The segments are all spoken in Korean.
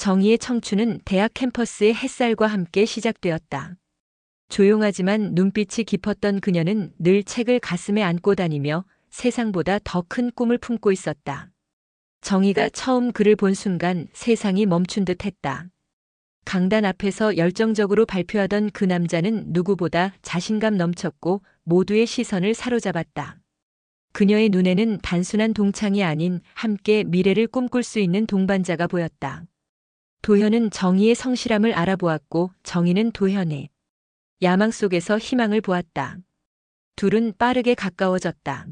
정희의 청춘은 대학 캠퍼스의 햇살과 함께 시작되었다. 조용하지만 눈빛이 깊었던 그녀는 늘 책을 가슴에 안고 다니며 세상보다 더 큰 꿈을 품고 있었다. 정희가 처음 그를 본 순간 세상이 멈춘 듯 했다. 강단 앞에서 열정적으로 발표하던 그 남자는 누구보다 자신감 넘쳤고 모두의 시선을 사로잡았다. 그녀의 눈에는 단순한 동창이 아닌 함께 미래를 꿈꿀 수 있는 동반자가 보였다. 도현은 정희의 성실함을 알아보았고 정희는 도현의 야망 속에서 희망을 보았다. 둘은 빠르게 가까워졌다.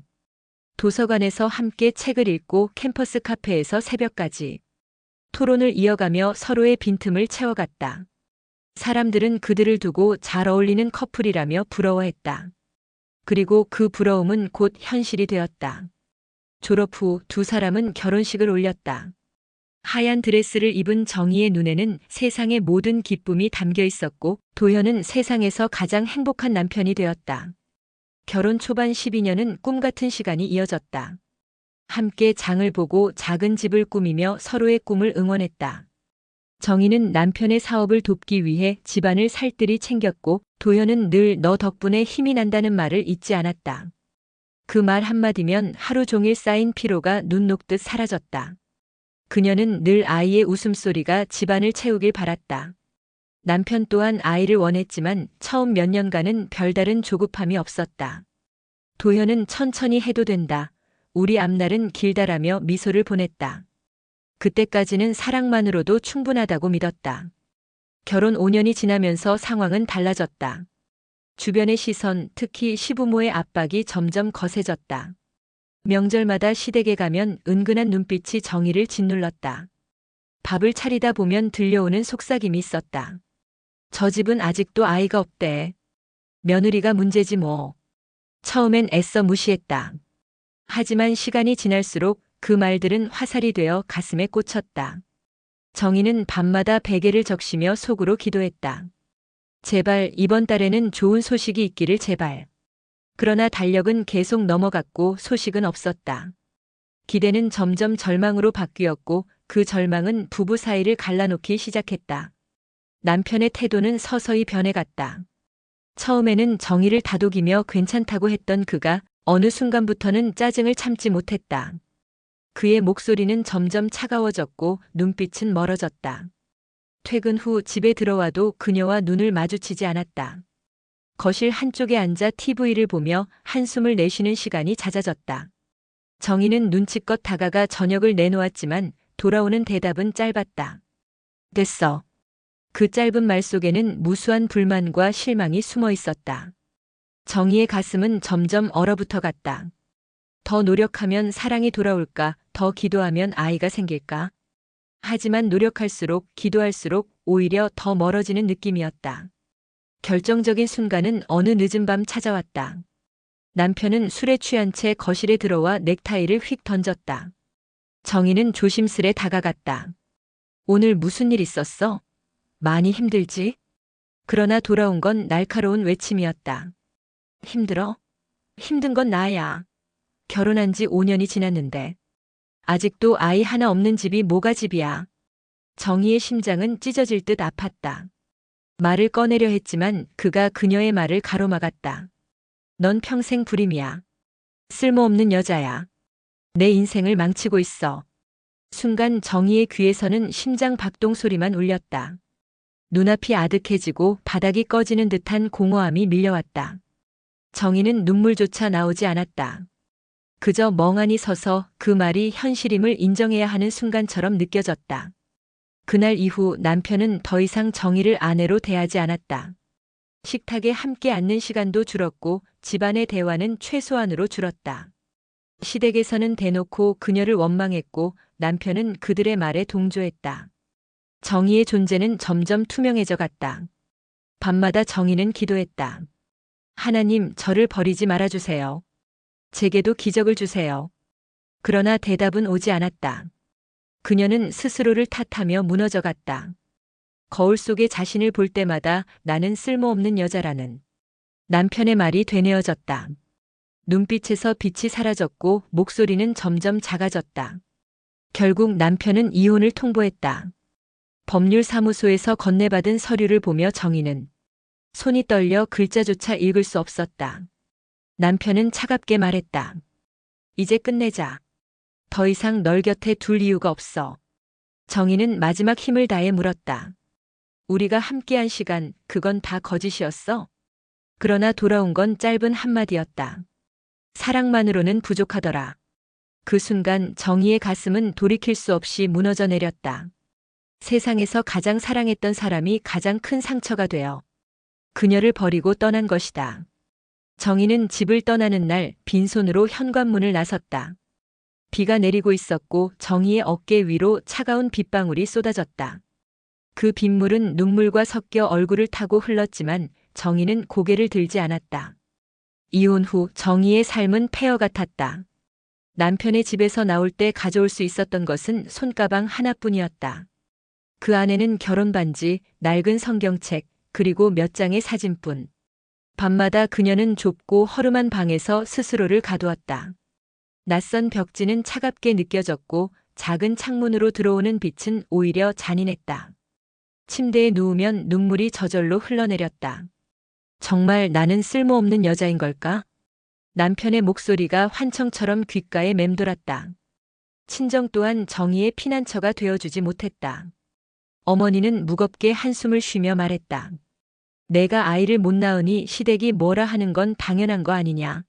도서관에서 함께 책을 읽고 캠퍼스 카페에서 새벽까지 토론을 이어가며 서로의 빈틈을 채워갔다. 사람들은 그들을 두고 잘 어울리는 커플이라며 부러워했다. 그리고 그 부러움은 곧 현실이 되었다. 졸업 후 두 사람은 결혼식을 올렸다. 하얀 드레스를 입은 정희의 눈에는 세상의 모든 기쁨이 담겨 있었고 도현은 세상에서 가장 행복한 남편이 되었다. 결혼 초반 12년은 꿈 같은 시간이 이어졌다. 함께 장을 보고 작은 집을 꾸미며 서로의 꿈을 응원했다. 정희는 남편의 사업을 돕기 위해 집안을 살뜰히 챙겼고 도현은 늘 너 덕분에 힘이 난다는 말을 잊지 않았다. 그 말 한마디면 하루 종일 쌓인 피로가 눈 녹듯 사라졌다. 그녀는 늘 아이의 웃음소리가 집안을 채우길 바랐다. 남편 또한 아이를 원했지만 처음 몇 년간은 별다른 조급함이 없었다. 도현은 천천히 해도 된다. 우리 앞날은 길다라며 미소를 보냈다. 그때까지는 사랑만으로도 충분하다고 믿었다. 결혼 5년이 지나면서 상황은 달라졌다. 주변의 시선, 특히 시부모의 압박이 점점 거세졌다. 명절마다 시댁에 가면 은근한 눈빛이 정희를 짓눌렀다. 밥을 차리다 보면 들려오는 속삭임이 있었다. 저 집은 아직도 아이가 없대. 며느리가 문제지 뭐. 처음엔 애써 무시했다. 하지만 시간이 지날수록 그 말들은 화살이 되어 가슴에 꽂혔다. 정희는 밤마다 베개를 적시며 속으로 기도했다. 제발 이번 달에는 좋은 소식이 있기를 제발. 그러나 달력은 계속 넘어갔고 소식은 없었다. 기대는 점점 절망으로 바뀌었고 그 절망은 부부 사이를 갈라놓기 시작했다. 남편의 태도는 서서히 변해갔다. 처음에는 정희를 다독이며 괜찮다고 했던 그가 어느 순간부터는 짜증을 참지 못했다. 그의 목소리는 점점 차가워졌고 눈빛은 멀어졌다. 퇴근 후 집에 들어와도 그녀와 눈을 마주치지 않았다. 거실 한쪽에 앉아 TV를 보며 한숨을 내쉬는 시간이 잦아졌다. 정희는 눈치껏 다가가 저녁을 내놓았지만 돌아오는 대답은 짧았다. 됐어. 그 짧은 말 속에는 무수한 불만과 실망이 숨어 있었다. 정희의 가슴은 점점 얼어붙어 갔다. 더 노력하면 사랑이 돌아올까? 더 기도하면 아이가 생길까? 하지만 노력할수록 기도할수록 오히려 더 멀어지는 느낌이었다. 결정적인 순간은 어느 늦은 밤 찾아왔다. 남편은 술에 취한 채 거실에 들어와 넥타이를 휙 던졌다. 정희는 조심스레 다가갔다. 오늘 무슨 일 있었어? 많이 힘들지? 그러나 돌아온 건 날카로운 외침이었다. 힘들어? 힘든 건 나야. 결혼한 지 5년이 지났는데. 아직도 아이 하나 없는 집이 뭐가 집이야. 정희의 심장은 찢어질 듯 아팠다. 말을 꺼내려 했지만 그가 그녀의 말을 가로막았다. 넌 평생 불임이야. 쓸모없는 여자야. 내 인생을 망치고 있어. 순간 정희의 귀에서는 심장 박동 소리만 울렸다. 눈앞이 아득해지고 바닥이 꺼지는 듯한 공허함이 밀려왔다. 정희는 눈물조차 나오지 않았다. 그저 멍하니 서서 그 말이 현실임을 인정해야 하는 순간처럼 느껴졌다. 그날 이후 남편은 더 이상 정희를 아내로 대하지 않았다. 식탁에 함께 앉는 시간도 줄었고 집안의 대화는 최소한으로 줄었다. 시댁에서는 대놓고 그녀를 원망했고 남편은 그들의 말에 동조했다. 정희의 존재는 점점 투명해져 갔다. 밤마다 정희는 기도했다. 하나님, 저를 버리지 말아주세요. 제게도 기적을 주세요. 그러나 대답은 오지 않았다. 그녀는 스스로를 탓하며 무너져 갔다. 거울 속에 자신을 볼 때마다 나는 쓸모없는 여자라는 남편의 말이 되뇌어졌다. 눈빛에서 빛이 사라졌고 목소리는 점점 작아졌다. 결국 남편은 이혼을 통보했다. 법률사무소에서 건네받은 서류를 보며 정희는 손이 떨려 글자조차 읽을 수 없었다. 남편은 차갑게 말했다. 이제 끝내자. 더 이상 널 곁에 둘 이유가 없어. 정희는 마지막 힘을 다해 물었다. 우리가 함께한 시간, 그건 다 거짓이었어? 그러나 돌아온 건 짧은 한마디였다. 사랑만으로는 부족하더라. 그 순간 정희의 가슴은 돌이킬 수 없이 무너져 내렸다. 세상에서 가장 사랑했던 사람이 가장 큰 상처가 되어 그녀를 버리고 떠난 것이다. 정희는 집을 떠나는 날 빈손으로 현관문을 나섰다. 비가 내리고 있었고 정희의 어깨 위로 차가운 빗방울이 쏟아졌다. 그 빗물은 눈물과 섞여 얼굴을 타고 흘렀지만 정희는 고개를 들지 않았다. 이혼 후 정희의 삶은 폐허 같았다. 남편의 집에서 나올 때 가져올 수 있었던 것은 손가방 하나뿐이었다. 그 안에는 결혼 반지, 낡은 성경책, 그리고 몇 장의 사진뿐. 밤마다 그녀는 좁고 허름한 방에서 스스로를 가두었다. 낯선 벽지는 차갑게 느껴졌고 작은 창문으로 들어오는 빛은 오히려 잔인했다. 침대에 누우면 눈물이 저절로 흘러내렸다. 정말 나는 쓸모없는 여자인 걸까? 남편의 목소리가 환청처럼 귓가에 맴돌았다. 친정 또한 정희의 피난처가 되어주지 못했다. 어머니는 무겁게 한숨을 쉬며 말했다. 내가 아이를 못 낳으니 시댁이 뭐라 하는 건 당연한 거 아니냐.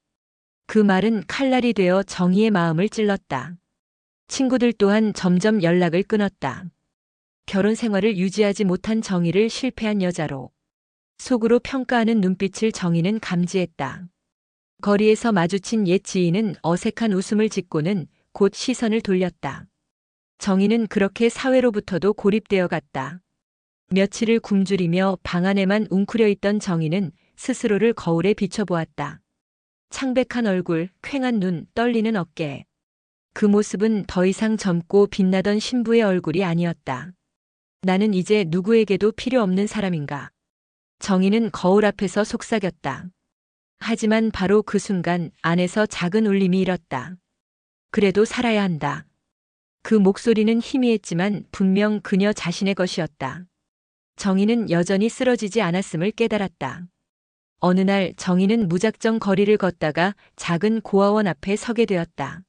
그 말은 칼날이 되어 정희의 마음을 찔렀다. 친구들 또한 점점 연락을 끊었다. 결혼 생활을 유지하지 못한 정희를 실패한 여자로 속으로 평가하는 눈빛을 정희는 감지했다. 거리에서 마주친 옛 지인은 어색한 웃음을 짓고는 곧 시선을 돌렸다. 정희는 그렇게 사회로부터도 고립되어 갔다. 며칠을 굶주리며 방 안에만 웅크려 있던 정희는 스스로를 거울에 비춰보았다. 창백한 얼굴, 퀭한 눈, 떨리는 어깨. 그 모습은 더 이상 젊고 빛나던 신부의 얼굴이 아니었다. 나는 이제 누구에게도 필요 없는 사람인가. 정희는 거울 앞에서 속삭였다. 하지만 바로 그 순간 안에서 작은 울림이 일었다. 그래도 살아야 한다. 그 목소리는 희미했지만 분명 그녀 자신의 것이었다. 정희는 여전히 쓰러지지 않았음을 깨달았다. 어느 날 정희는 무작정 거리를 걷다가 작은 고아원 앞에 서게 되었다.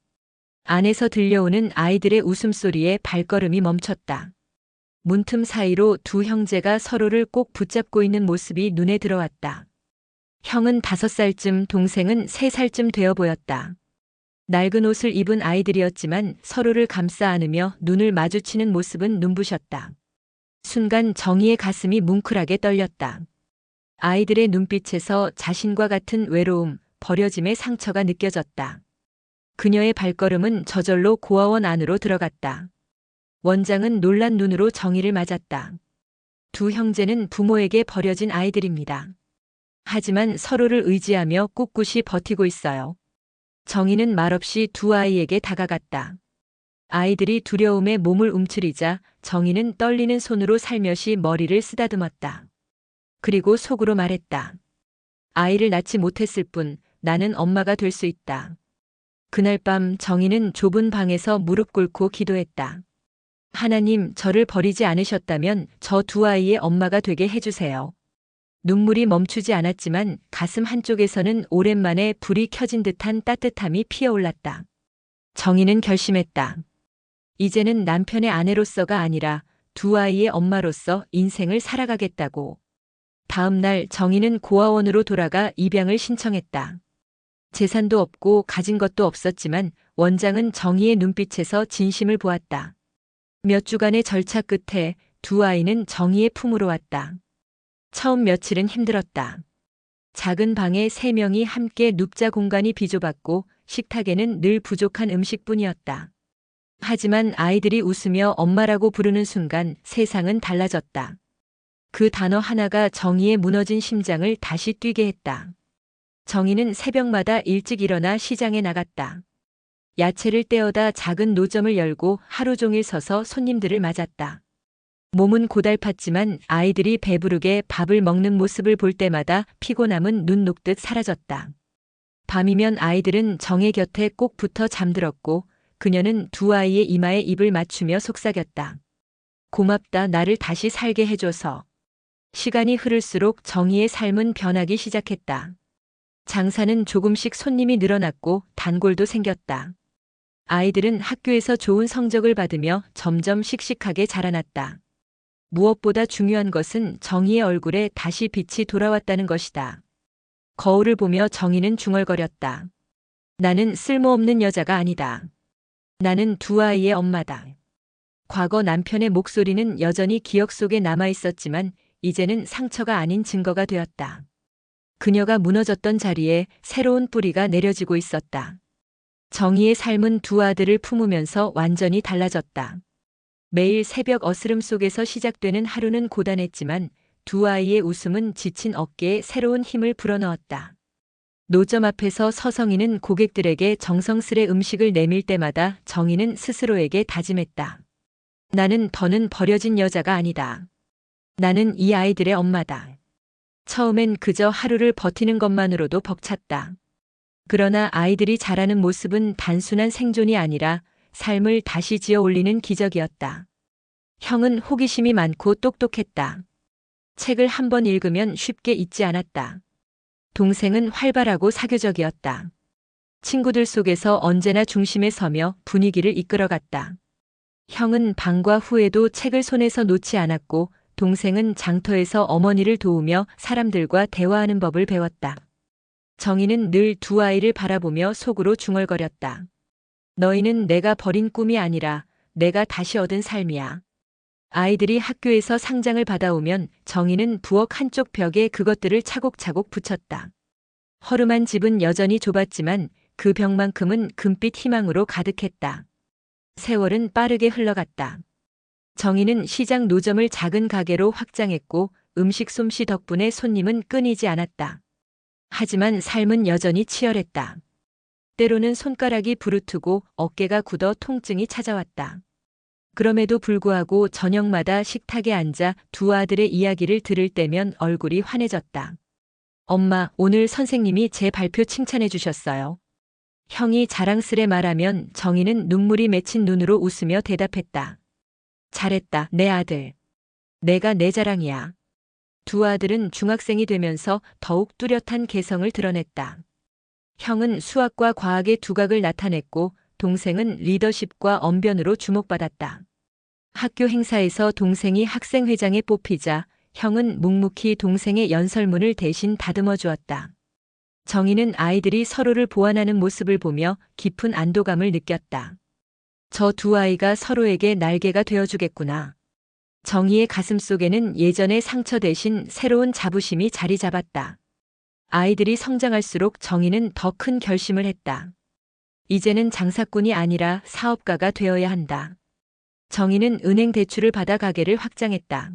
안에서 들려오는 아이들의 웃음소리에 발걸음이 멈췄다. 문틈 사이로 두 형제가 서로를 꼭 붙잡고 있는 모습이 눈에 들어왔다. 형은 5살쯤, 동생은 3살쯤 되어 보였다. 낡은 옷을 입은 아이들이었지만 서로를 감싸 안으며 눈을 마주치는 모습은 눈부셨다. 순간 정희의 가슴이 뭉클하게 떨렸다. 아이들의 눈빛에서 자신과 같은 외로움, 버려짐의 상처가 느껴졌다. 그녀의 발걸음은 저절로 고아원 안으로 들어갔다. 원장은 놀란 눈으로 정희를 맞았다. 두 형제는 부모에게 버려진 아이들입니다. 하지만 서로를 의지하며 꿋꿋이 버티고 있어요. 정희는 말없이 두 아이에게 다가갔다. 아이들이 두려움에 몸을 움츠리자 정희는 떨리는 손으로 살며시 머리를 쓰다듬었다. 그리고 속으로 말했다. 아이를 낳지 못했을 뿐 나는 엄마가 될 수 있다. 그날 밤 정희는 좁은 방에서 무릎 꿇고 기도했다. 하나님, 저를 버리지 않으셨다면 저 두 아이의 엄마가 되게 해주세요. 눈물이 멈추지 않았지만 가슴 한쪽에서는 오랜만에 불이 켜진 듯한 따뜻함이 피어올랐다. 정희는 결심했다. 이제는 남편의 아내로서가 아니라 두 아이의 엄마로서 인생을 살아가겠다고. 다음 날 정희는 고아원으로 돌아가 입양을 신청했다. 재산도 없고 가진 것도 없었지만 원장은 정희의 눈빛에서 진심을 보았다. 몇 주간의 절차 끝에 두 아이는 정희의 품으로 왔다. 처음 며칠은 힘들었다. 작은 방에 3명이 함께 눕자 공간이 비좁았고 식탁에는 늘 부족한 음식뿐이었다. 하지만 아이들이 웃으며 엄마라고 부르는 순간 세상은 달라졌다. 그 단어 하나가 정희의 무너진 심장을 다시 뛰게 했다. 정희는 새벽마다 일찍 일어나 시장에 나갔다. 야채를 떼어다 작은 노점을 열고 하루 종일 서서 손님들을 맞았다. 몸은 고달팠지만 아이들이 배부르게 밥을 먹는 모습을 볼 때마다 피곤함은 눈 녹듯 사라졌다. 밤이면 아이들은 정의 곁에 꼭 붙어 잠들었고 그녀는 두 아이의 이마에 입을 맞추며 속삭였다. 고맙다, 나를 다시 살게 해줘서. 시간이 흐를수록 정희의 삶은 변하기 시작했다. 장사는 조금씩 손님이 늘어났고 단골도 생겼다. 아이들은 학교에서 좋은 성적을 받으며 점점 씩씩하게 자라났다. 무엇보다 중요한 것은 정희의 얼굴에 다시 빛이 돌아왔다는 것이다. 거울을 보며 정희는 중얼거렸다. 나는 쓸모없는 여자가 아니다. 나는 두 아이의 엄마다. 과거 남편의 목소리는 여전히 기억 속에 남아 있었지만 이제는 상처가 아닌 증거가 되었다. 그녀가 무너졌던 자리에 새로운 뿌리가 내려지고 있었다. 정희의 삶은 두 아들을 품으면서 완전히 달라졌다. 매일 새벽 어스름 속에서 시작되는 하루는 고단했지만 두 아이의 웃음은 지친 어깨에 새로운 힘을 불어넣었다. 노점 앞에서 서성이는 고객들에게 정성스레 음식을 내밀 때마다 정희는 스스로에게 다짐했다. 나는 더는 버려진 여자가 아니다. 나는 이 아이들의 엄마다. 처음엔 그저 하루를 버티는 것만으로도 벅찼다. 그러나 아이들이 자라는 모습은 단순한 생존이 아니라 삶을 다시 지어 올리는 기적이었다. 형은 호기심이 많고 똑똑했다. 책을 한 번 읽으면 쉽게 잊지 않았다. 동생은 활발하고 사교적이었다. 친구들 속에서 언제나 중심에 서며 분위기를 이끌어갔다. 형은 방과 후에도 책을 손에서 놓지 않았고 동생은 장터에서 어머니를 도우며 사람들과 대화하는 법을 배웠다. 정희는 늘 두 아이를 바라보며 속으로 중얼거렸다. 너희는 내가 버린 꿈이 아니라 내가 다시 얻은 삶이야. 아이들이 학교에서 상장을 받아오면 정희는 부엌 한쪽 벽에 그것들을 차곡차곡 붙였다. 허름한 집은 여전히 좁았지만 그 벽만큼은 금빛 희망으로 가득했다. 세월은 빠르게 흘러갔다. 정희는 시장 노점을 작은 가게로 확장했고 음식 솜씨 덕분에 손님은 끊이지 않았다. 하지만 삶은 여전히 치열했다. 때로는 손가락이 부르트고 어깨가 굳어 통증이 찾아왔다. 그럼에도 불구하고 저녁마다 식탁에 앉아 두 아들의 이야기를 들을 때면 얼굴이 환해졌다. 엄마, 오늘 선생님이 제 발표 칭찬해 주셨어요. 형이 자랑스레 말하면 정희는 눈물이 맺힌 눈으로 웃으며 대답했다. 잘했다, 내 아들. 내가 내 자랑이야. 두 아들은 중학생이 되면서 더욱 뚜렷한 개성을 드러냈다. 형은 수학과 과학의 두각을 나타냈고 동생은 리더십과 언변으로 주목받았다. 학교 행사에서 동생이 학생회장에 뽑히자 형은 묵묵히 동생의 연설문을 대신 다듬어 주었다. 정희는 아이들이 서로를 보완하는 모습을 보며 깊은 안도감을 느꼈다. 저 두 아이가 서로에게 날개가 되어주겠구나. 정희의 가슴속에는 예전의 상처 대신 새로운 자부심이 자리 잡았다. 아이들이 성장할수록 정희는 더 큰 결심을 했다. 이제는 장사꾼이 아니라 사업가가 되어야 한다. 정희는 은행 대출을 받아 가게를 확장했다.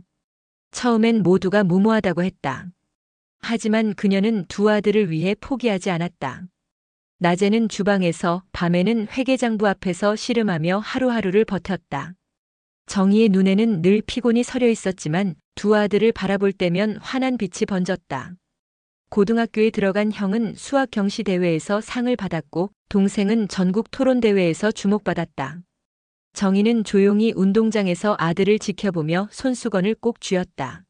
처음엔 모두가 무모하다고 했다. 하지만 그녀는 두 아들을 위해 포기하지 않았다. 낮에는 주방에서, 밤에는 회계장부 앞에서 씨름하며 하루하루를 버텼다. 정희의 눈에는 늘 피곤이 서려 있었지만 두 아들을 바라볼 때면 환한 빛이 번졌다. 고등학교에 들어간 형은 수학 경시 대회에서 상을 받았고 동생은 전국 토론 대회에서 주목받았다. 정희는 조용히 운동장에서 아들을 지켜보며 손수건을 꼭 쥐었다.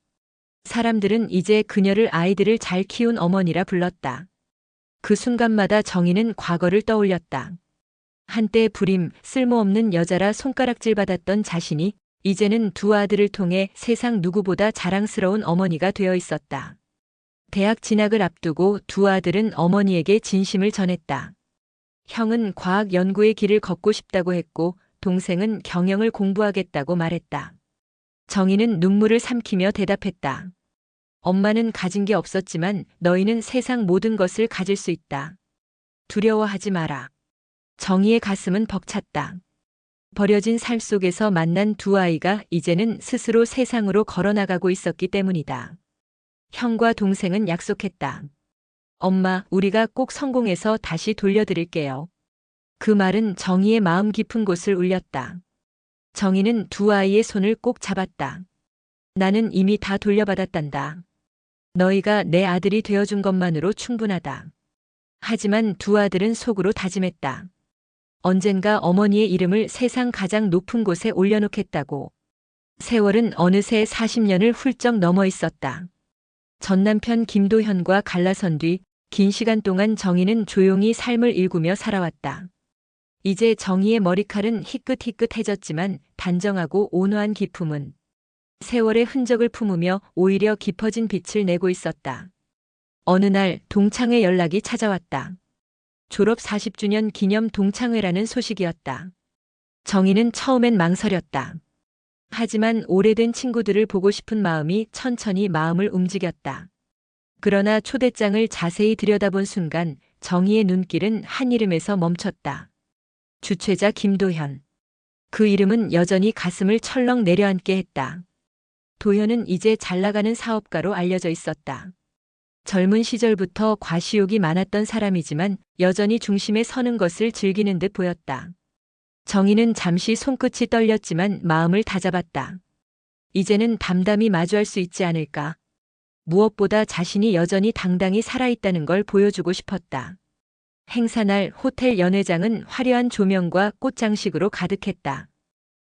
사람들은 이제 그녀를 아이들을 잘 키운 어머니라 불렀다. 그 순간마다 정희는 과거를 떠올렸다. 한때 불임, 쓸모없는 여자라 손가락질 받았던 자신이 이제는 두 아들을 통해 세상 누구보다 자랑스러운 어머니가 되어 있었다. 대학 진학을 앞두고 두 아들은 어머니에게 진심을 전했다. 형은 과학 연구의 길을 걷고 싶다고 했고 동생은 경영을 공부하겠다고 말했다. 정희는 눈물을 삼키며 대답했다. 엄마는 가진 게 없었지만 너희는 세상 모든 것을 가질 수 있다. 두려워하지 마라. 정희의 가슴은 벅찼다. 버려진 삶 속에서 만난 두 아이가 이제는 스스로 세상으로 걸어나가고 있었기 때문이다. 형과 동생은 약속했다. 엄마, 우리가 꼭 성공해서 다시 돌려드릴게요. 그 말은 정희의 마음 깊은 곳을 울렸다. 정희는 두 아이의 손을 꼭 잡았다. 나는 이미 다 돌려받았단다. 너희가 내 아들이 되어준 것만으로 충분하다. 하지만 두 아들은 속으로 다짐했다. 언젠가 어머니의 이름을 세상 가장 높은 곳에 올려놓겠다고. 세월은 어느새 40년을 훌쩍 넘어 있었다. 전 남편 김도현과 갈라선 뒤 긴 시간 동안 정희는 조용히 삶을 일구며 살아왔다. 이제 정희의 머리칼은 희끗희끗해졌지만 단정하고 온화한 기품은 세월의 흔적을 품으며 오히려 깊어진 빛을 내고 있었다. 어느 날 동창회 연락이 찾아왔다. 졸업 40주년 기념 동창회라는 소식이었다. 정희는 처음엔 망설였다. 하지만 오래된 친구들을 보고 싶은 마음이 천천히 마음을 움직였다. 그러나 초대장을 자세히 들여다본 순간 정희의 눈길은 한 이름에서 멈췄다. 주최자 김도현. 그 이름은 여전히 가슴을 철렁 내려앉게 했다. 도현은 이제 잘나가는 사업가로 알려져 있었다. 젊은 시절부터 과시욕이 많았던 사람이지만 여전히 중심에 서는 것을 즐기는 듯 보였다. 정희는 잠시 손끝이 떨렸지만 마음을 다잡았다. 이제는 담담히 마주할 수 있지 않을까. 무엇보다 자신이 여전히 당당히 살아있다는 걸 보여주고 싶었다. 행사날 호텔 연회장은 화려한 조명과 꽃장식으로 가득했다.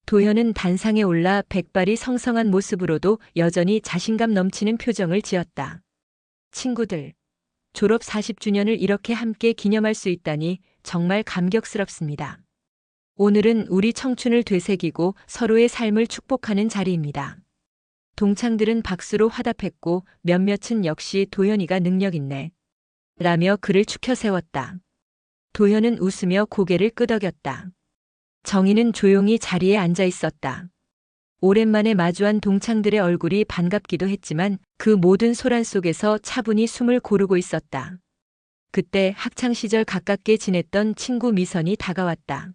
도현은 단상에 올라 백발이 성성한 모습으로도 여전히 자신감 넘치는 표정을 지었다. 친구들, 졸업 40주년을 이렇게 함께 기념할 수 있다니 정말 감격스럽습니다. 오늘은 우리 청춘을 되새기고 서로의 삶을 축복하는 자리입니다. 동창들은 박수로 화답했고 몇몇은 역시 도현이가 능력 있네. 라며 그를 추켜 세웠다. 도현은 웃으며 고개를 끄덕였다. 정희는 조용히 자리에 앉아 있었다. 오랜만에 마주한 동창들의 얼굴이 반갑기도 했지만 그 모든 소란 속에서 차분히 숨을 고르고 있었다. 그때 학창시절 가깝게 지냈던 친구 미선이 다가왔다.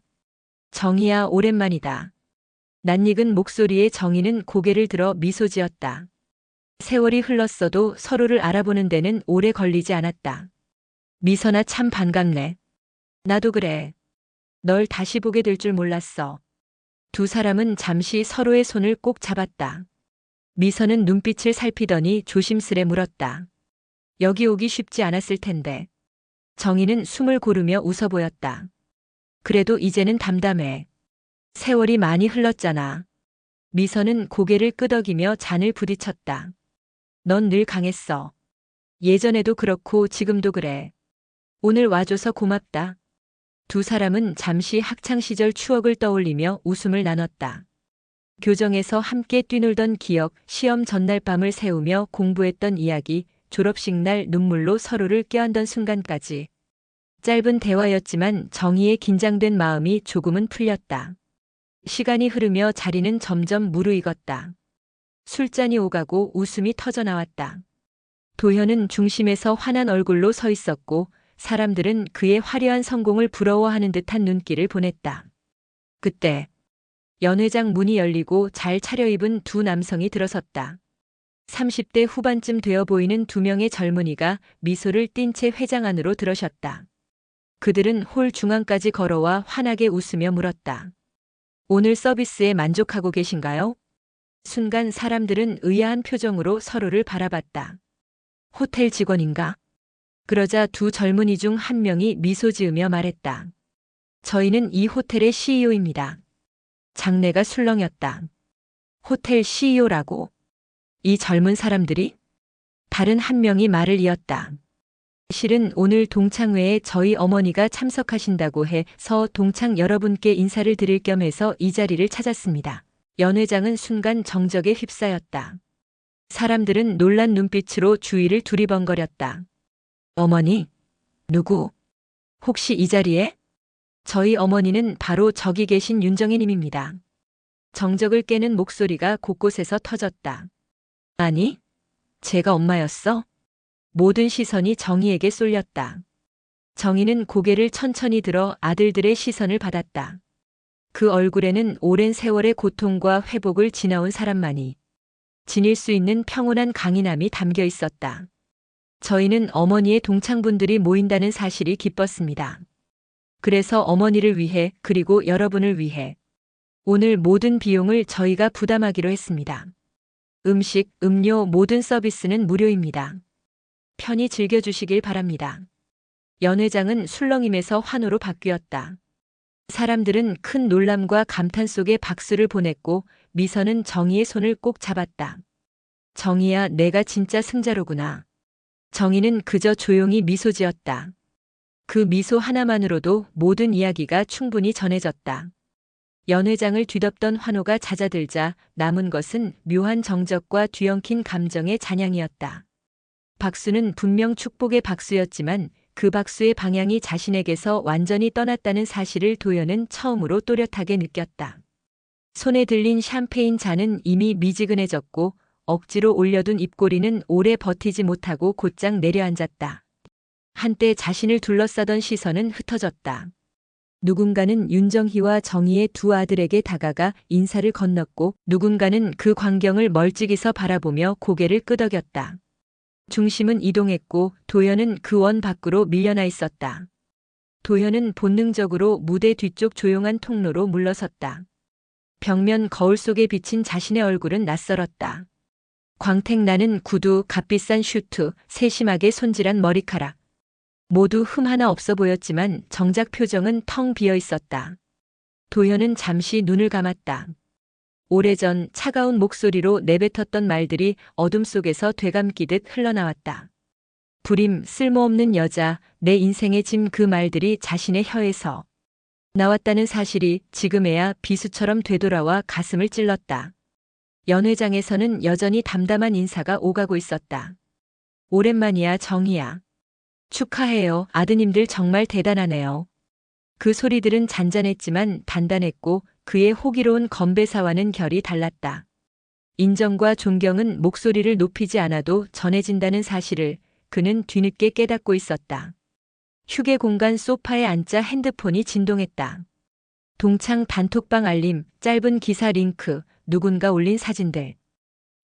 정희야, 오랜만이다. 낯익은 목소리에 정희는 고개를 들어 미소 지었다. 세월이 흘렀어도 서로를 알아보는 데는 오래 걸리지 않았다. 미선아, 참 반갑네. 나도 그래. 널 다시 보게 될 줄 몰랐어. 두 사람은 잠시 서로의 손을 꼭 잡았다. 미선은 눈빛을 살피더니 조심스레 물었다. 여기 오기 쉽지 않았을 텐데. 정희는 숨을 고르며 웃어 보였다. 그래도 이제는 담담해. 세월이 많이 흘렀잖아. 미선은 고개를 끄덕이며 잔을 부딪혔다. 넌 늘 강했어. 예전에도 그렇고 지금도 그래. 오늘 와줘서 고맙다. 두 사람은 잠시 학창시절 추억을 떠올리며 웃음을 나눴다. 교정에서 함께 뛰놀던 기억, 시험 전날 밤을 새우며 공부했던 이야기, 졸업식 날 눈물로 서로를 껴안던 순간까지. 짧은 대화였지만 정희의 긴장된 마음이 조금은 풀렸다. 시간이 흐르며 자리는 점점 무르익었다. 술잔이 오가고 웃음이 터져나왔다. 도현은 중심에서 환한 얼굴로 서 있었고 사람들은 그의 화려한 성공을 부러워하는 듯한 눈길을 보냈다. 그때 연회장 문이 열리고 잘 차려입은 두 남성이 들어섰다. 30대 후반쯤 되어 보이는 두 명의 젊은이가 미소를 띤 채 회장 안으로 들어섰다. 그들은 홀 중앙까지 걸어와 환하게 웃으며 물었다. 오늘 서비스에 만족하고 계신가요? 순간 사람들은 의아한 표정으로 서로를 바라봤다. 호텔 직원인가? 그러자 두 젊은이 중 한 명이 미소 지으며 말했다. 저희는 이 호텔의 CEO입니다. 장내가 술렁였다. 호텔 CEO라고? 이 젊은 사람들이? 다른 한 명이 말을 이었다. 실은 오늘 동창회에 저희 어머니가 참석하신다고 해서 동창 여러분께 인사를 드릴 겸 해서 이 자리를 찾았습니다. 연 회장은 순간 정적에 휩싸였다. 사람들은 놀란 눈빛으로 주위를 두리번거렸다. 어머니? 누구? 혹시 이 자리에? 저희 어머니는 바로 저기 계신 윤정희님입니다. 정적을 깨는 목소리가 곳곳에서 터졌다. 아니, 제가 엄마였어? 모든 시선이 정희에게 쏠렸다. 정희는 고개를 천천히 들어 아들들의 시선을 받았다. 그 얼굴에는 오랜 세월의 고통과 회복을 지나온 사람만이 지닐 수 있는 평온한 강인함이 담겨 있었다. 저희는 어머니의 동창분들이 모인다는 사실이 기뻤습니다. 그래서 어머니를 위해 그리고 여러분을 위해 오늘 모든 비용을 저희가 부담하기로 했습니다. 음식, 음료 모든 서비스는 무료입니다. 편히 즐겨주시길 바랍니다. 연 회장은 술렁임에서 환호로 바뀌었다. 사람들은 큰 놀람과 감탄 속에 박수를 보냈고 미선은 정희의 손을 꼭 잡았다. 정희야, 내가 진짜 승자로구나. 정희는 그저 조용히 미소 지었다. 그 미소 하나만으로도 모든 이야기가 충분히 전해졌다. 연회장을 뒤덮던 환호가 잦아들자 남은 것은 묘한 정적과 뒤엉킨 감정의 잔향이었다. 박수는 분명 축복의 박수였지만 그 박수의 방향이 자신에게서 완전히 떠났다는 사실을 도연은 처음으로 또렷하게 느꼈다. 손에 들린 샴페인 잔은 이미 미지근해졌고 억지로 올려둔 입꼬리는 오래 버티지 못하고 곧장 내려앉았다. 한때 자신을 둘러싸던 시선은 흩어졌다. 누군가는 윤정희와 정희의 두 아들에게 다가가 인사를 건넜고 누군가는 그 광경을 멀찍이서 바라보며 고개를 끄덕였다. 중심은 이동했고 도연은 그 원 밖으로 밀려나 있었다. 도연은 본능적으로 무대 뒤쪽 조용한 통로로 물러섰다. 벽면 거울 속에 비친 자신의 얼굴은 낯설었다. 광택 나는 구두, 값비싼 슈트, 세심하게 손질한 머리카락. 모두 흠 하나 없어 보였지만 정작 표정은 텅 비어 있었다. 도현은 잠시 눈을 감았다. 오래전 차가운 목소리로 내뱉었던 말들이 어둠 속에서 되감기듯 흘러나왔다. 불임, 쓸모없는 여자, 내 인생의 짐, 그 말들이 자신의 혀에서 나왔다는 사실이 지금에야 비수처럼 되돌아와 가슴을 찔렀다. 연회장에서는 여전히 담담한 인사가 오가고 있었다. 오랜만이야, 정희야. 축하해요. 아드님들 정말 대단하네요. 그 소리들은 잔잔했지만 단단했고 그의 호기로운 건배사와는 결이 달랐다. 인정과 존경은 목소리를 높이지 않아도 전해진다는 사실을 그는 뒤늦게 깨닫고 있었다. 휴게 공간 소파에 앉자 핸드폰이 진동했다. 동창 단톡방 알림, 짧은 기사 링크, 누군가 올린 사진들.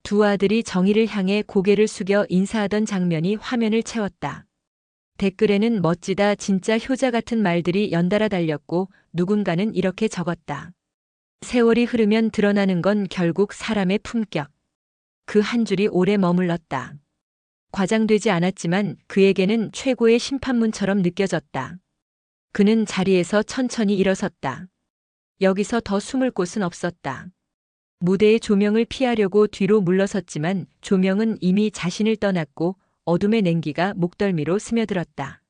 두 아들이 정희를 향해 고개를 숙여 인사하던 장면이 화면을 채웠다. 댓글에는 멋지다, 진짜 효자 같은 말들이 연달아 달렸고 누군가는 이렇게 적었다. 세월이 흐르면 드러나는 건 결국 사람의 품격. 그 한 줄이 오래 머물렀다. 과장되지 않았지만 그에게는 최고의 심판문처럼 느껴졌다. 그는 자리에서 천천히 일어섰다. 여기서 더 숨을 곳은 없었다. 무대의 조명을 피하려고 뒤로 물러섰지만 조명은 이미 자신을 떠났고 어둠의 냉기가 목덜미로 스며들었다.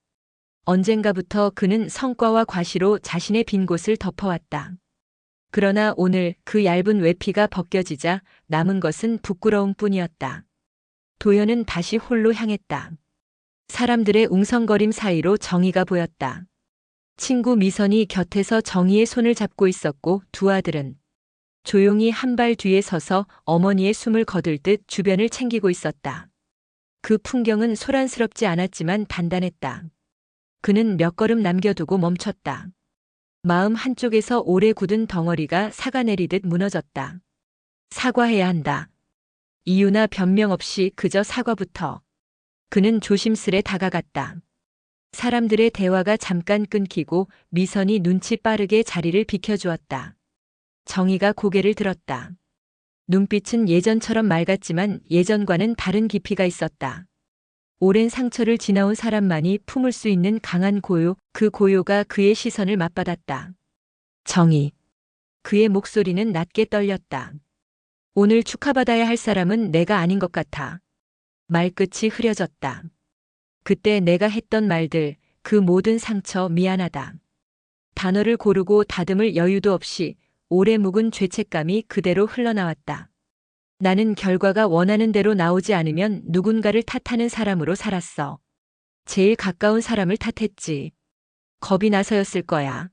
언젠가부터 그는 성과와 과시로 자신의 빈 곳을 덮어왔다. 그러나 오늘 그 얇은 외피가 벗겨지자 남은 것은 부끄러움뿐이었다. 도연은 다시 홀로 향했다. 사람들의 웅성거림 사이로 정희가 보였다. 친구 미선이 곁에서 정희의 손을 잡고 있었고 두 아들은 조용히 한 발 뒤에 서서 어머니의 숨을 거둘 듯 주변을 챙기고 있었다. 그 풍경은 소란스럽지 않았지만 단단했다. 그는 몇 걸음 남겨두고 멈췄다. 마음 한쪽에서 오래 굳은 덩어리가 삭아내리듯 무너졌다. 사과해야 한다. 이유나 변명 없이 그저 사과부터. 그는 조심스레 다가갔다. 사람들의 대화가 잠깐 끊기고 미선이 눈치 빠르게 자리를 비켜주었다. 정희가 고개를 들었다. 눈빛은 예전처럼 맑았지만 예전과는 다른 깊이가 있었다. 오랜 상처를 지나온 사람만이 품을 수 있는 강한 고요, 그 고요가 그의 시선을 맞받았다. 정희. 그의 목소리는 낮게 떨렸다. 오늘 축하받아야 할 사람은 내가 아닌 것 같아. 말끝이 흐려졌다. 그때 내가 했던 말들, 그 모든 상처 미안하다. 단어를 고르고 다듬을 여유도 없이 오래 묵은 죄책감이 그대로 흘러나왔다. 나는 결과가 원하는 대로 나오지 않으면 누군가를 탓하는 사람으로 살았어. 제일 가까운 사람을 탓했지. 겁이 나서였을 거야.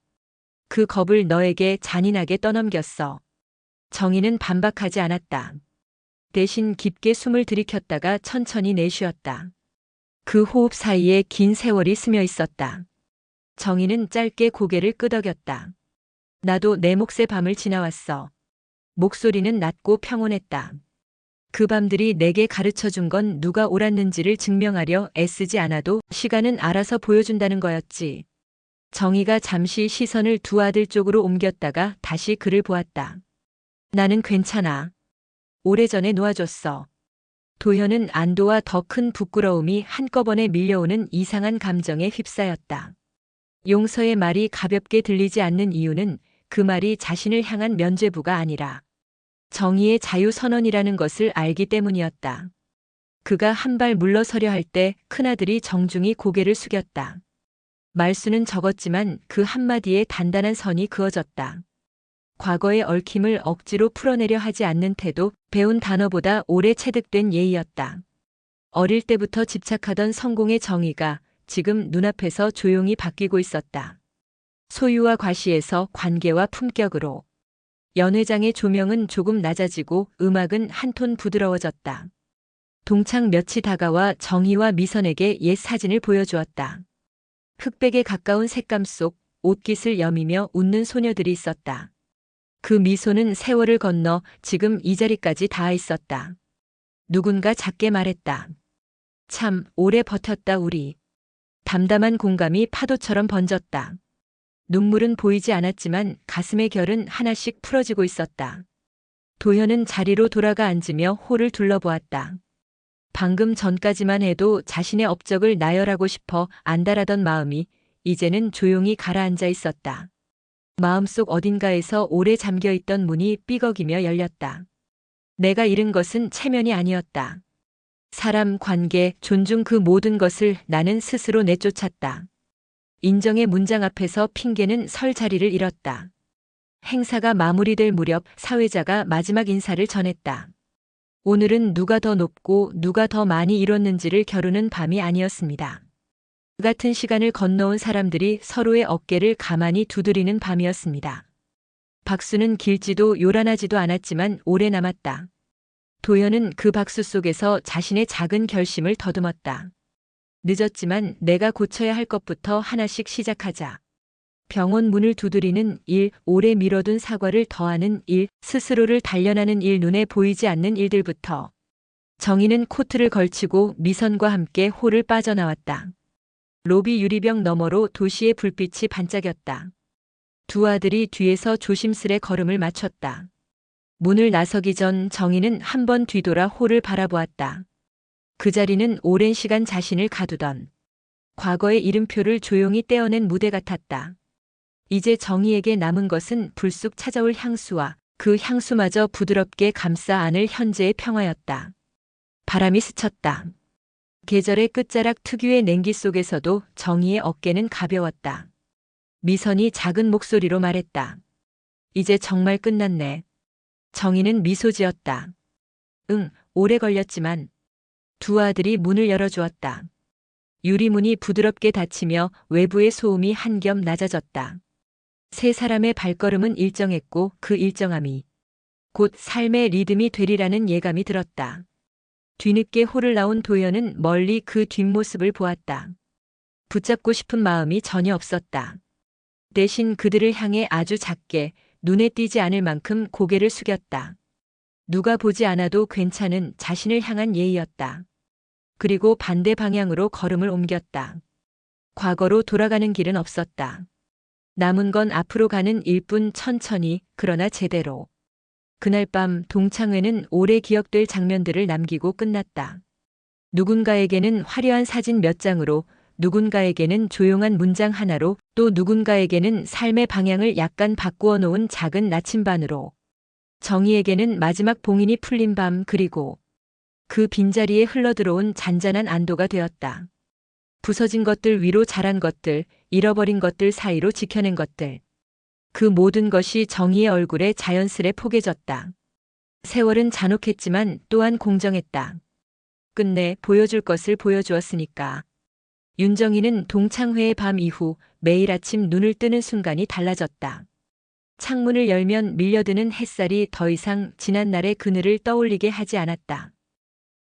그 겁을 너에게 잔인하게 떠넘겼어. 정희는 반박하지 않았다. 대신 깊게 숨을 들이켰다가 천천히 내쉬었다. 그 호흡 사이에 긴 세월이 스며 있었다. 정희는 짧게 고개를 끄덕였다. 나도 내 몫의 밤을 지나왔어. 목소리는 낮고 평온했다. 그 밤들이 내게 가르쳐준 건 누가 옳았는지를 증명하려 애쓰지 않아도 시간은 알아서 보여준다는 거였지. 정희가 잠시 시선을 두 아들 쪽으로 옮겼다가 다시 그를 보았다. 나는 괜찮아. 오래전에 놓아줬어. 도현은 안도와 더 큰 부끄러움이 한꺼번에 밀려오는 이상한 감정에 휩싸였다. 용서의 말이 가볍게 들리지 않는 이유는 그 말이 자신을 향한 면죄부가 아니라 정의의 자유선언이라는 것을 알기 때문이었다. 그가 한 발 물러서려 할 때 큰아들이 정중히 고개를 숙였다. 말수는 적었지만 그 한마디에 단단한 선이 그어졌다. 과거의 얽힘을 억지로 풀어내려 하지 않는 태도, 배운 단어보다 오래 체득된 예의였다. 어릴 때부터 집착하던 성공의 정의가 지금 눈앞에서 조용히 바뀌고 있었다. 소유와 과시에서 관계와 품격으로. 연회장의 조명은 조금 낮아지고 음악은 한 톤 부드러워졌다. 동창 몇이 다가와 정희와 미선에게 옛 사진을 보여주었다. 흑백에 가까운 색감 속 옷깃을 여미며 웃는 소녀들이 있었다. 그 미소는 세월을 건너 지금 이 자리까지 닿아 있었다. 누군가 작게 말했다. 참 오래 버텼다 우리. 담담한 공감이 파도처럼 번졌다. 눈물은 보이지 않았지만 가슴의 결은 하나씩 풀어지고 있었다. 도현은 자리로 돌아가 앉으며 홀을 둘러보았다. 방금 전까지만 해도 자신의 업적을 나열하고 싶어 안달하던 마음이 이제는 조용히 가라앉아 있었다. 마음속 어딘가에서 오래 잠겨있던 문이 삐걱이며 열렸다. 내가 잃은 것은 체면이 아니었다. 사람, 관계, 존중 그 모든 것을 나는 스스로 내쫓았다. 인정의 문장 앞에서 핑계는 설 자리를 잃었다. 행사가 마무리될 무렵 사회자가 마지막 인사를 전했다. 오늘은 누가 더 높고 누가 더 많이 이뤘는지를 겨루는 밤이 아니었습니다. 그 같은 시간을 건너온 사람들이 서로의 어깨를 가만히 두드리는 밤이었습니다. 박수는 길지도 요란하지도 않았지만 오래 남았다. 도현은 그 박수 속에서 자신의 작은 결심을 더듬었다. 늦었지만 내가 고쳐야 할 것부터 하나씩 시작하자. 병원 문을 두드리는 일, 오래 미뤄둔 사과를 더하는 일, 스스로를 단련하는 일, 눈에 보이지 않는 일들부터. 정희는 코트를 걸치고 미선과 함께 홀을 빠져나왔다. 로비 유리병 너머로 도시의 불빛이 반짝였다. 두 아들이 뒤에서 조심스레 걸음을 맞췄다. 문을 나서기 전 정희는 한 번 뒤돌아 홀을 바라보았다. 그 자리는 오랜 시간 자신을 가두던 과거의 이름표를 조용히 떼어낸 무대 같았다. 이제 정희에게 남은 것은 불쑥 찾아올 향수와 그 향수마저 부드럽게 감싸 안을 현재의 평화였다. 바람이 스쳤다. 계절의 끝자락 특유의 냉기 속에서도 정희의 어깨는 가벼웠다. 미선이 작은 목소리로 말했다. 이제 정말 끝났네. 정희는 미소 지었다. 응, 오래 걸렸지만. 두 아들이 문을 열어주었다. 유리문이 부드럽게 닫히며 외부의 소음이 한 겹 낮아졌다. 세 사람의 발걸음은 일정했고 그 일정함이 곧 삶의 리듬이 되리라는 예감이 들었다. 뒤늦게 홀을 나온 도연은 멀리 그 뒷모습을 보았다. 붙잡고 싶은 마음이 전혀 없었다. 대신 그들을 향해 아주 작게 눈에 띄지 않을 만큼 고개를 숙였다. 누가 보지 않아도 괜찮은 자신을 향한 예의였다. 그리고 반대 방향으로 걸음을 옮겼다. 과거로 돌아가는 길은 없었다. 남은 건 앞으로 가는 일뿐 천천히 그러나 제대로. 그날 밤 동창회는 오래 기억될 장면들을 남기고 끝났다. 누군가에게는 화려한 사진 몇 장으로, 누군가에게는 조용한 문장 하나로, 또 누군가에게는 삶의 방향을 약간 바꾸어 놓은 작은 나침반으로. 정희에게는 마지막 봉인이 풀린 밤 그리고 그 빈자리에 흘러들어온 잔잔한 안도가 되었다. 부서진 것들 위로 자란 것들, 잃어버린 것들 사이로 지켜낸 것들. 그 모든 것이 정희의 얼굴에 자연스레 포개졌다. 세월은 잔혹했지만 또한 공정했다. 끝내 보여줄 것을 보여주었으니까. 윤정희는 동창회의 밤 이후 매일 아침 눈을 뜨는 순간이 달라졌다. 창문을 열면 밀려드는 햇살이 더 이상 지난날의 그늘을 떠올리게 하지 않았다.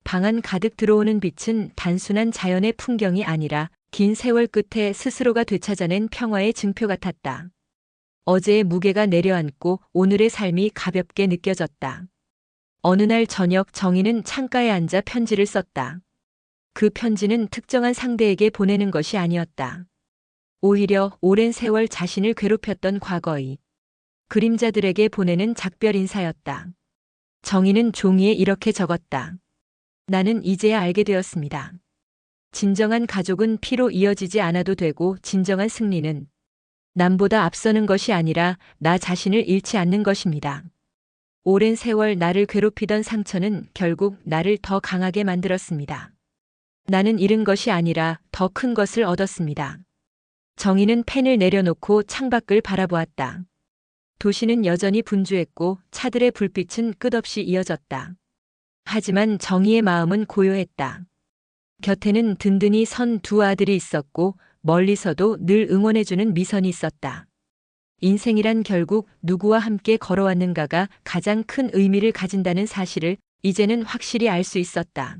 방 안 가득 들어오는 빛은 단순한 자연의 풍경이 아니라 긴 세월 끝에 스스로가 되찾아낸 평화의 증표 같았다. 어제의 무게가 내려앉고 오늘의 삶이 가볍게 느껴졌다. 어느 날 저녁 정희는 창가에 앉아 편지를 썼다. 그 편지는 특정한 상대에게 보내는 것이 아니었다. 오히려 오랜 세월 자신을 괴롭혔던 과거의 그림자들에게 보내는 작별 인사였다. 정희는 종이에 이렇게 적었다. 나는 이제야 알게 되었습니다. 진정한 가족은 피로 이어지지 않아도 되고 진정한 승리는 남보다 앞서는 것이 아니라 나 자신을 잃지 않는 것입니다. 오랜 세월 나를 괴롭히던 상처는 결국 나를 더 강하게 만들었습니다. 나는 잃은 것이 아니라 더 큰 것을 얻었습니다. 정희는 펜을 내려놓고 창밖을 바라보았다. 도시는 여전히 분주했고 차들의 불빛은 끝없이 이어졌다. 하지만 정희의 마음은 고요했다. 곁에는 든든히 선 두 아들이 있었고 멀리서도 늘 응원해주는 미선이 있었다. 인생이란 결국 누구와 함께 걸어왔는가가 가장 큰 의미를 가진다는 사실을 이제는 확실히 알 수 있었다.